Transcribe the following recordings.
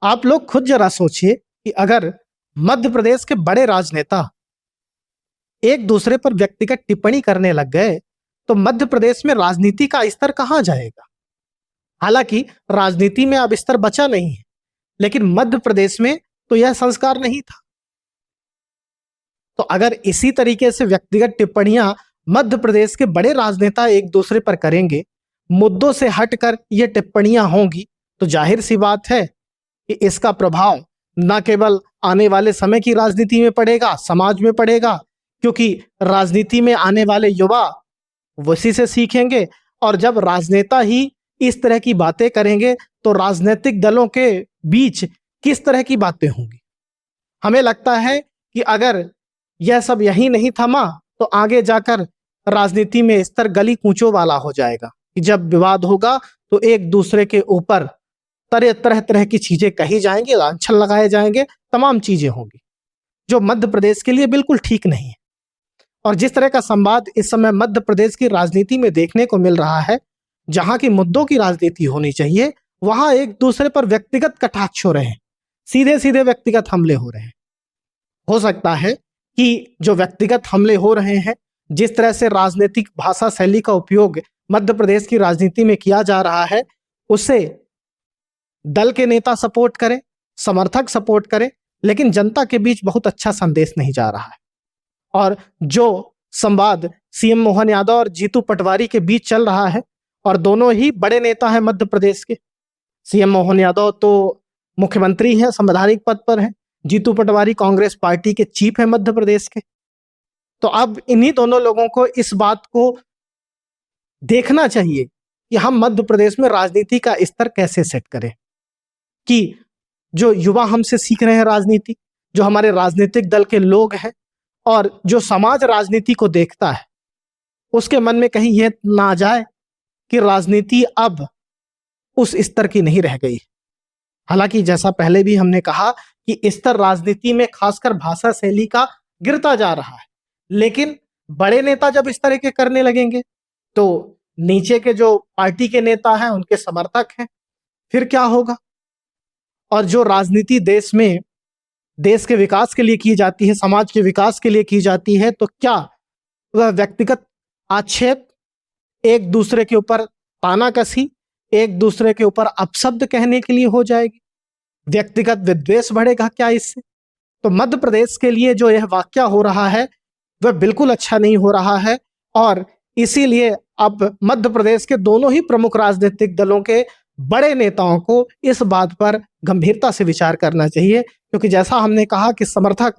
आप लोग खुद जरा सोचिए कि अगर मध्य प्रदेश के बड़े राजनेता एक दूसरे पर व्यक्तिगत टिप्पणी करने लग गए तो मध्य प्रदेश में राजनीति का स्तर कहां जाएगा। हालांकि राजनीति में अब स्तर बचा नहीं है, लेकिन मध्य प्रदेश में तो यह संस्कार नहीं था। तो अगर इसी तरीके से व्यक्तिगत टिप्पणियां मध्य प्रदेश के बड़े राजनेता एक दूसरे पर करेंगे, मुद्दों से हटकर ये टिप्पणियां होंगी, तो जाहिर सी बात है कि इसका प्रभाव न केवल आने वाले समय की राजनीति में पड़ेगा, समाज में पड़ेगा, क्योंकि राजनीति में आने वाले युवा उसी से सीखेंगे। और जब राजनेता ही इस तरह की बातें करेंगे तो राजनीतिक दलों के बीच किस तरह की बातें होंगी। हमें लगता है कि अगर यह सब यही नहीं थमा तो आगे जाकर राजनीति में स्तर गली कूचों वाला हो जाएगा कि जब विवाद होगा तो एक दूसरे के ऊपर तरह तरह की चीजें कही जाएंगी, लांछन लगाए जाएंगे, तमाम चीजें होंगी, जो मध्य प्रदेश के लिए बिल्कुल ठीक नहीं है। और जिस तरह का संवाद इस समय मध्य प्रदेश की राजनीति में देखने को मिल रहा है, जहां की मुद्दों की राजनीति होनी चाहिए, वहां एक दूसरे पर व्यक्तिगत कटाक्ष हो रहे हैं, सीधे सीधे व्यक्तिगत हमले हो रहे हैं। हो सकता है कि जो व्यक्तिगत हमले हो रहे हैं, जिस तरह से राजनीतिक भाषा शैली का उपयोग मध्य प्रदेश की राजनीति में किया जा रहा है, उससे दल के नेता सपोर्ट करें, समर्थक सपोर्ट करें, लेकिन जनता के बीच बहुत अच्छा संदेश नहीं जा रहा है। और जो संवाद सीएम मोहन यादव और जीतू पटवारी के बीच चल रहा है, और दोनों ही बड़े नेता हैं मध्य प्रदेश के। सीएम मोहन यादव तो मुख्यमंत्री हैं, संवैधानिक पद पर हैं, जीतू पटवारी कांग्रेस पार्टी के चीफ है मध्य प्रदेश के। तो अब इन्हीं दोनों लोगों को इस बात को देखना चाहिए कि हम मध्य प्रदेश में राजनीति का स्तर कैसे सेट करें, कि जो युवा हमसे सीख रहे हैं राजनीति, जो हमारे राजनीतिक दल के लोग हैं और जो समाज राजनीति को देखता है, उसके मन में कहीं यह ना आ जाए कि राजनीति अब उस स्तर की नहीं रह गई। हालांकि जैसा पहले भी हमने कहा कि स्तर राजनीति में खासकर भाषा शैली का गिरता जा रहा है, लेकिन बड़े नेता जब इस तरह के करने लगेंगे तो नीचे के जो पार्टी के नेता हैं, उनके समर्थक हैं, फिर क्या होगा। और जो राजनीति देश में देश के विकास के लिए की जाती है, समाज के विकास के लिए की जाती है, तो क्या वह व्यक्तिगत आक्षेप, एक दूसरे के ऊपर तानाकसी, एक दूसरे के ऊपर अपशब्द कहने के लिए हो जाएगी? व्यक्तिगत विद्वेष बढ़ेगा क्या इससे? तो मध्य प्रदेश के लिए जो यह वाकया हो रहा है वह बिल्कुल अच्छा नहीं हो रहा है। और इसीलिए अब मध्य प्रदेश के दोनों ही प्रमुख राजनीतिक दलों के बड़े नेताओं को इस बात पर गंभीरता से विचार करना चाहिए, क्योंकि जैसा हमने कहा कि समर्थक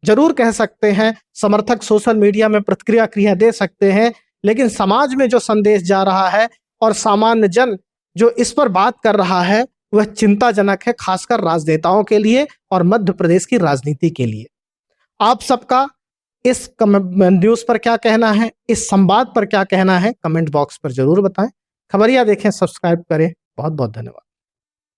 जरूर कह सकते हैं, समर्थक सोशल मीडिया में प्रतिक्रिया दे सकते हैं, लेकिन समाज में जो संदेश जा रहा है और सामान्य जन जो इस पर बात कर रहा है वह चिंताजनक है, खासकर राजनेताओं के लिए और मध्य प्रदेश की राजनीति के लिए। आप सबका इस न्यूज पर क्या कहना है, इस संवाद पर क्या कहना है, कमेंट बॉक्स पर जरूर बताएं। खबरिया देखें, सब्सक्राइब करें। बहुत बहुत धन्यवाद।